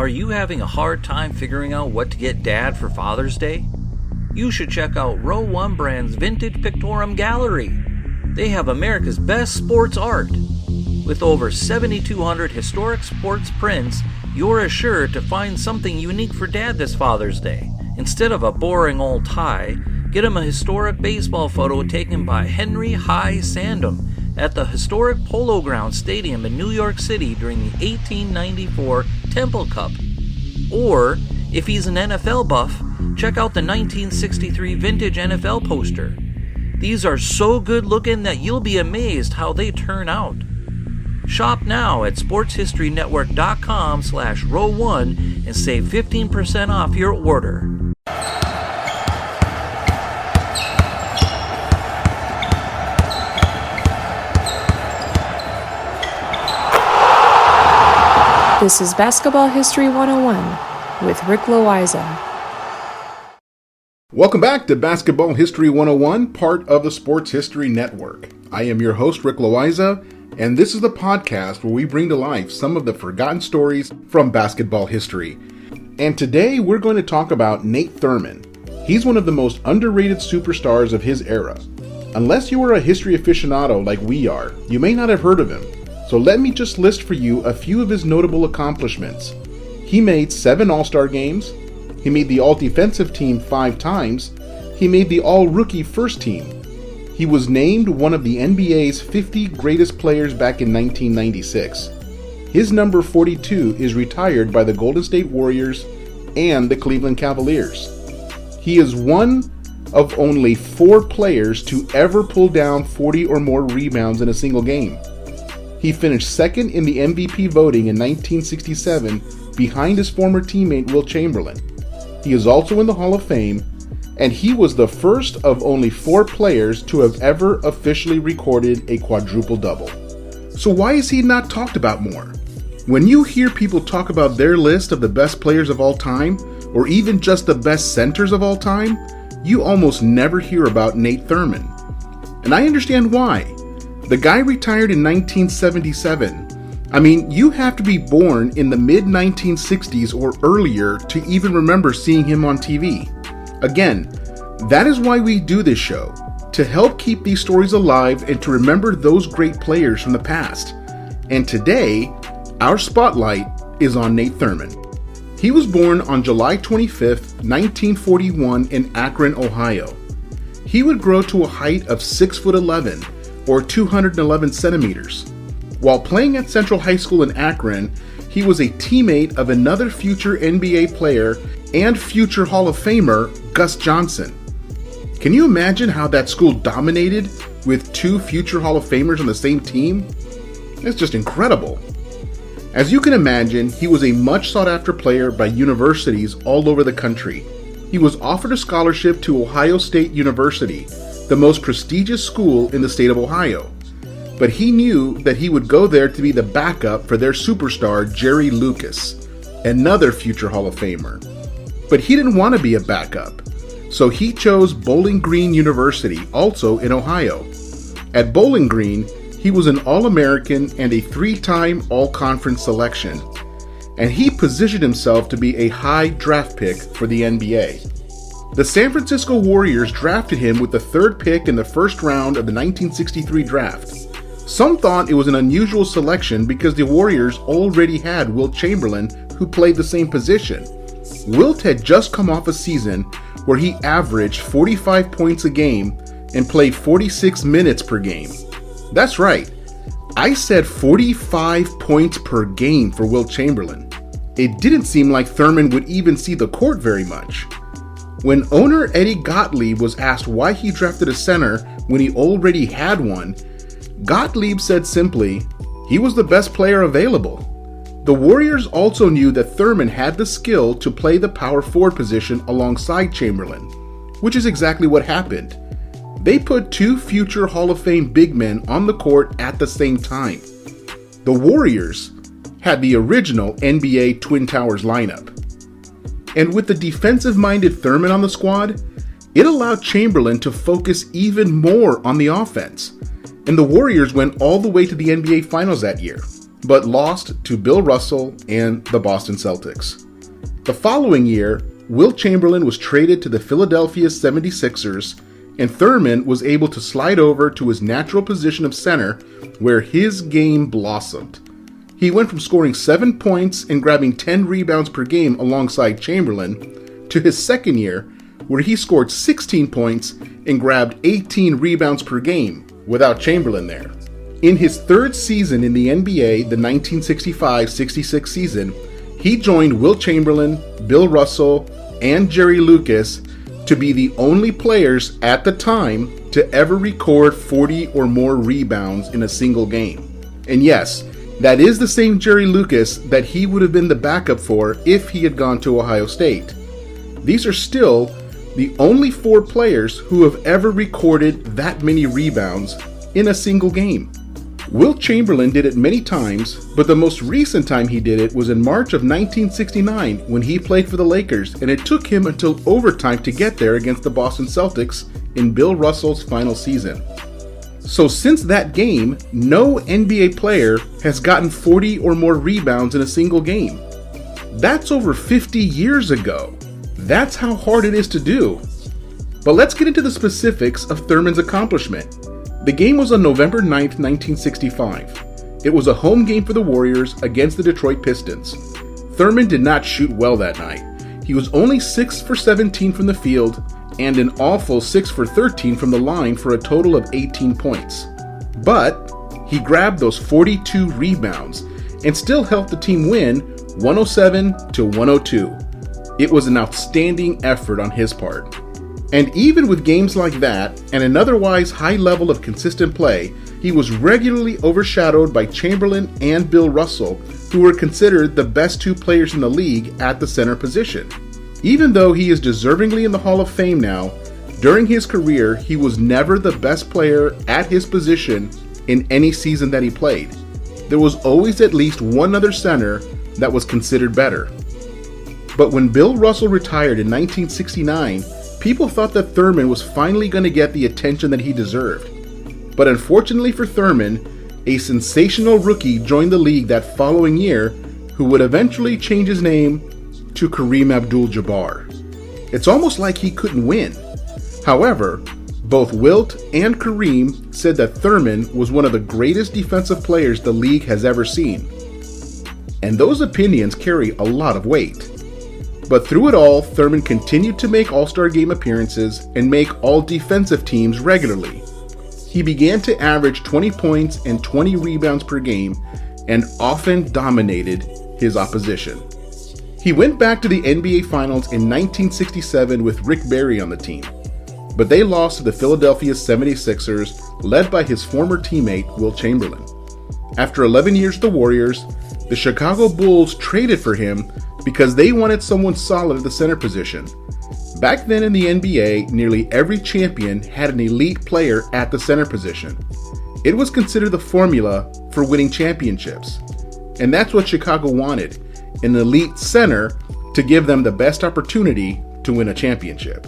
Are you having a hard time figuring out what to get Dad for Father's Day? You should check out Row 1 Brand's Vintage Pictorum Gallery. They have America's best sports art. With over 7,200 historic sports prints, you're assured to find something unique for Dad this Father's Day. Instead of a boring old tie, get him a historic baseball photo taken by Henry High Sandham at the historic Polo Grounds Stadium in New York City during the 1894 Temple Cup. Or, if he's an NFL buff, check out the 1963 vintage NFL poster. These are so good looking that you'll be amazed how they turn out. Shop now at sportshistorynetwork.com/row1 and save 15% off your order. This is Basketball History 101 with Rick Loayza. Welcome back to Basketball History 101, part of the Sports History Network. I am your host, Rick Loayza, and this is the podcast where we bring to life some of the forgotten stories from basketball history. And today we're going to talk about Nate Thurmond. He's one of the most underrated superstars of his era. Unless you are a history aficionado like we are, you may not have heard of him. So let me just list for you a few of his notable accomplishments. He made 7 All-Star games. He made the All-Defensive Team 5 times. He made the All-Rookie First Team. He was named one of the NBA's 50 greatest players back in 1996. His number 42 is retired by the Golden State Warriors and the Cleveland Cavaliers. He is one of only 4 players to ever pull down 40 or more rebounds in a single game. He finished second in the MVP voting in 1967 behind his former teammate Wilt Chamberlain. He is also in the Hall of Fame, and he was the first of only 4 players to have ever officially recorded a quadruple-double. So why is he not talked about more? When you hear people talk about their list of the best players of all time, or even just the best centers of all time, you almost never hear about Nate Thurmond. And I understand why. The guy retired in 1977. I mean, you have to be born in the mid-1960s or earlier to even remember seeing him on TV. Again, that is why we do this show, to help keep these stories alive and to remember those great players from the past. And today, our spotlight is on Nate Thurmond. He was born on July 25th, 1941 in Akron, Ohio. He would grow to a height of 6'11", or 211 centimeters. While playing at Central High School in Akron, he was a teammate of another future NBA player and future Hall of Famer, Gus Johnson. Can you imagine how that school dominated with 2 future Hall of Famers on the same team? It's just incredible. As you can imagine, he was a much sought after player by universities all over the country. He was offered a scholarship to Ohio State University, the most prestigious school in the state of Ohio. But he knew that he would go there to be the backup for their superstar Jerry Lucas, another future Hall of Famer. But he didn't want to be a backup, so he chose Bowling Green University, also in Ohio. At Bowling Green, he was an All-American and a 3-time All-Conference selection, and he positioned himself to be a high draft pick for the NBA. The San Francisco Warriors drafted him with the 3rd pick in the first round of the 1963 draft. Some thought it was an unusual selection because the Warriors already had Wilt Chamberlain, who played the same position. Wilt had just come off a season where he averaged 45 points a game and played 46 minutes per game. That's right, I said 45 points per game for Wilt Chamberlain. It didn't seem like Thurmond would even see the court very much. When owner Eddie Gottlieb was asked why he drafted a center when he already had one, Gottlieb said simply, he was the best player available. The Warriors also knew that Thurmond had the skill to play the power forward position alongside Chamberlain, which is exactly what happened. They put 2 future Hall of Fame big men on the court at the same time. The Warriors had the original NBA Twin Towers lineup. And with the defensive-minded Thurmond on the squad, it allowed Chamberlain to focus even more on the offense. And the Warriors went all the way to the NBA Finals that year. but lost to Bill Russell and the Boston Celtics. The following year, Wilt Chamberlain was traded to the Philadelphia 76ers, and Thurmond was able to slide over to his natural position of center, where his game blossomed. He went from scoring 7 points and grabbing 10 rebounds per game alongside Chamberlain to his second year, where he scored 16 points and grabbed 18 rebounds per game without Chamberlain there. In his third season in the NBA, the 1965-66 season, he joined Wilt Chamberlain, Bill Russell, and Jerry Lucas to be the only players at the time to ever record 40 or more rebounds in a single game. And yes, that is the same Jerry Lucas that he would have been the backup for if he had gone to Ohio State. These are still the only 4 players who have ever recorded that many rebounds in a single game. Wilt Chamberlain did it many times, but the most recent time he did it was in March of 1969 when he played for the Lakers, and it took him until overtime to get there against the Boston Celtics in Bill Russell's final season. So since that game, no NBA player has gotten 40 or more rebounds in a single game. That's over 50 years ago. That's how hard it is to do. But let's get into the specifics of Thurmond's accomplishment. The game was on November 9th, 1965. It was a home game for the Warriors against the Detroit Pistons. Thurmond did not shoot well that night. He was only 6 for 17 from the field and an awful 6 for 13 from the line for a total of 18 points. But he grabbed those 42 rebounds and still helped the team win 107-102. It was an outstanding effort on his part. And even with games like that, and an otherwise high level of consistent play, he was regularly overshadowed by Chamberlain and Bill Russell, who were considered the best 2 players in the league at the center position. Even though he is deservingly in the Hall of Fame now, during his career, he was never the best player at his position in any season that he played. There was always at least one other center that was considered better. But when Bill Russell retired in 1969, people thought that Thurmond was finally going to get the attention that he deserved. But unfortunately for Thurmond, a sensational rookie joined the league that following year who would eventually change his name to Kareem Abdul-Jabbar. It's almost like he couldn't win. However, both Wilt and Kareem said that Thurmond was one of the greatest defensive players the league has ever seen. And those opinions carry a lot of weight. But through it all, Thurmond continued to make All-Star Game appearances and make all defensive teams regularly. He began to average 20 points and 20 rebounds per game and often dominated his opposition. He went back to the NBA Finals in 1967 with Rick Barry on the team, but they lost to the Philadelphia 76ers, led by his former teammate Wilt Chamberlain. After 11 years with the Warriors, the Chicago Bulls traded for him because they wanted someone solid at the center position. Back then in the NBA, nearly every champion had an elite player at the center position. It was considered the formula for winning championships. And that's what Chicago wanted, an elite center to give them the best opportunity to win a championship.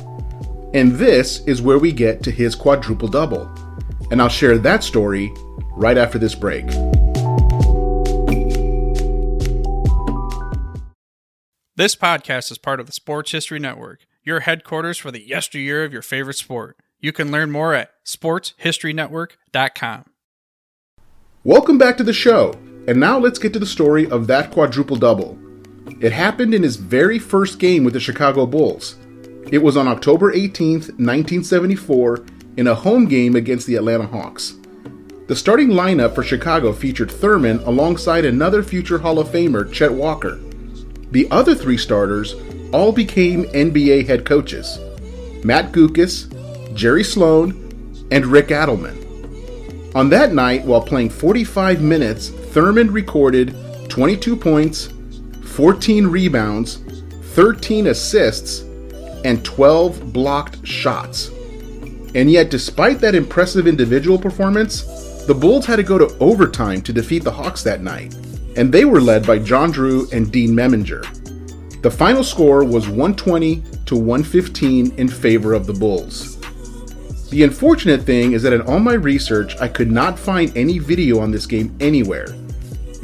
And this is where we get to his quadruple double. And I'll share that story right after this break. This podcast is part of the Sports History Network, your headquarters for the yesteryear of your favorite sport. You can learn more at sportshistorynetwork.com. Welcome back to the show, and now let's get to the story of that quadruple double. It happened in his very first game with the Chicago Bulls. It was on October 18th, 1974, in a home game against the Atlanta Hawks. The starting lineup for Chicago featured Thurmond alongside another future Hall of Famer, Chet Walker. The other 3 starters all became NBA head coaches: Matt Guokas, Jerry Sloan, and Rick Adelman. On that night, while playing 45 minutes, Thurmond recorded 22 points, 14 rebounds, 13 assists, and 12 blocked shots. And yet, despite that impressive individual performance, the Bulls had to go to overtime to defeat the Hawks that night, and they were led by John Drew and Dean Meminger. The final score was 120-115 in favor of the Bulls. The unfortunate thing is that in all my research, I could not find any video on this game anywhere.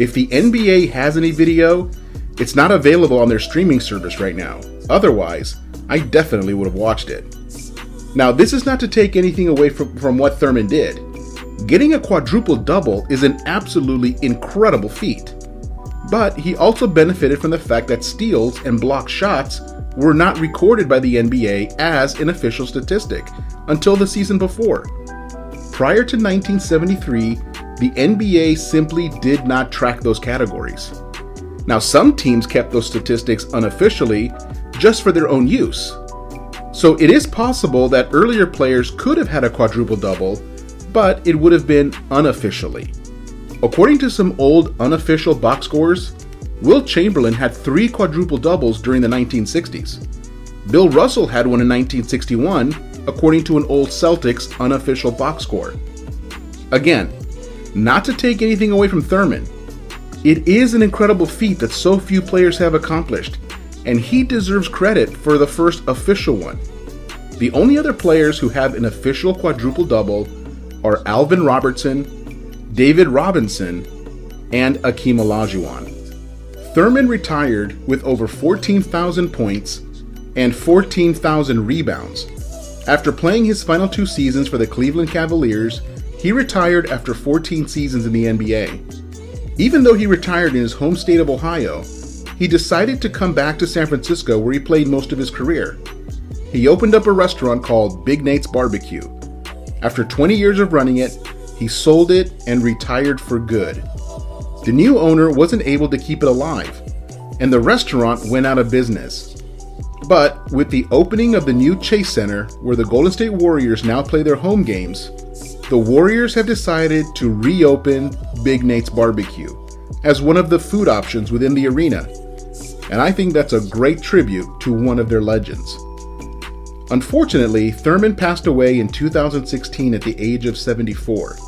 If the NBA has any video, it's not available on their streaming service right now. Otherwise, I definitely would have watched it. Now, this is not to take anything away from what Thurmond did. Getting a quadruple double is an absolutely incredible feat. But he also benefited from the fact that steals and blocked shots were not recorded by the NBA as an official statistic until the season before. Prior to 1973, the NBA simply did not track those categories. Now, some teams kept those statistics unofficially just for their own use. So it is possible that earlier players could have had a quadruple double, but it would have been unofficially. According to some old unofficial box scores, Wilt Chamberlain had 3 quadruple doubles during the 1960s. Bill Russell had one in 1961, according to an old Celtics unofficial box score. Again, not to take anything away from Thurmond, it is an incredible feat that so few players have accomplished, and he deserves credit for the first official one. The only other players who have an official quadruple double are Alvin Robertson, David Robinson, and Akeem Olajuwon. Thurmond retired with over 14,000 points and 14,000 rebounds. After playing his final 2 seasons for the Cleveland Cavaliers, he retired after 14 seasons in the NBA. Even though he retired in his home state of Ohio, he decided to come back to San Francisco where he played most of his career. He opened up a restaurant called Big Nate's Barbecue. After 20 years of running it, he sold it and retired for good. The new owner wasn't able to keep it alive, and the restaurant went out of business. But with the opening of the new Chase Center, where the Golden State Warriors now play their home games, the Warriors have decided to reopen Big Nate's Barbecue as one of the food options within the arena. And I think that's a great tribute to one of their legends. Unfortunately, Thurmond passed away in 2016 at the age of 74.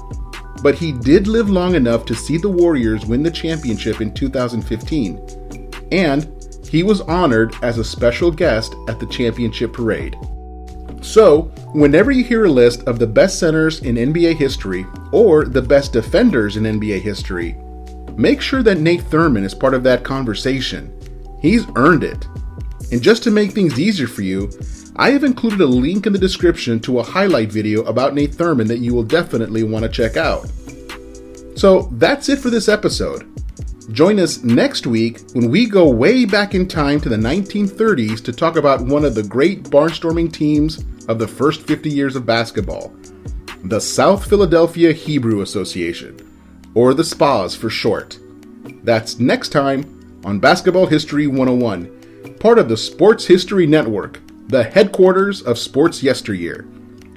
But he did live long enough to see the Warriors win the championship in 2015. And he was honored as a special guest at the championship parade. So, whenever you hear a list of the best centers in NBA history or the best defenders in NBA history, make sure that Nate Thurmond is part of that conversation. He's earned it. And just to make things easier for you, I have included a link in the description to a highlight video about Nate Thurmond that you will definitely want to check out. So that's it for this episode. Join us next week when we go way back in time to the 1930s to talk about one of the great barnstorming teams of the first 50 years of basketball, the South Philadelphia Hebrew Association, or the SPAs for short. That's next time on Basketball History 101, part of the Sports History Network, the headquarters of sports yesteryear.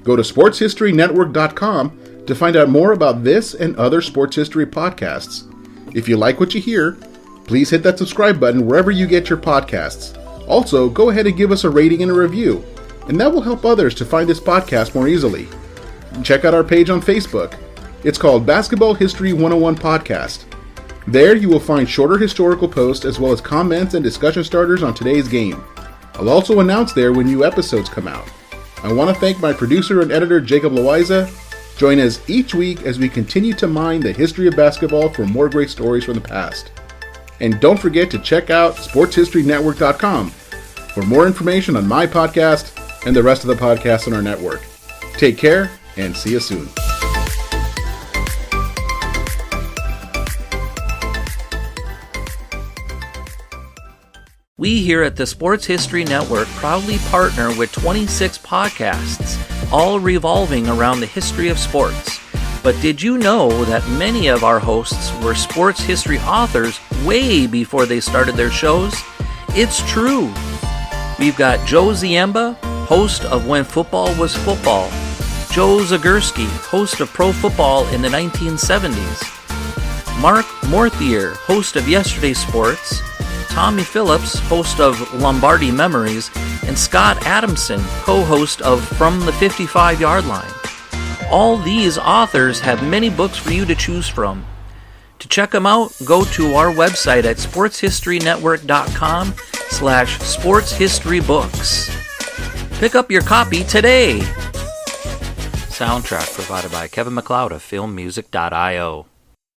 Go to sportshistorynetwork.com to find out more about this and other sports history podcasts. If you like what you hear, please hit that subscribe button wherever you get your podcasts. Also, go ahead and give us a rating and a review, and that will help others to find this podcast more easily. Check out our page on Facebook. It's called Basketball History 101 Podcast. There you will find shorter historical posts as well as comments and discussion starters on today's game. I'll also announce there when new episodes come out. I want to thank my producer and editor Jacob Loayza. Join us each week as we continue to mine the history of basketball for more great stories from the past. And don't forget to check out sportshistorynetwork.com for more information on my podcast and the rest of the podcasts on our network. Take care and see you soon. We here at the Sports History Network proudly partner with 26 podcasts, all revolving around the history of sports. But did you know that many of our hosts were sports history authors way before they started their shows? It's true. We've got Joe Ziemba, host of When Football Was Football, Joe Zagurski, host of Pro Football in the 1970s, Mark Morthier, host of Yesterday Sports, Tommy Phillips, host of Lombardi Memories, and Scott Adamson, co-host of From the 55-Yard Line. All these authors have many books for you to choose from. To check them out, go to our website at sportshistorynetwork.com/sportshistorybooks. Pick up your copy today. Soundtrack provided by Kevin MacLeod of filmmusic.io.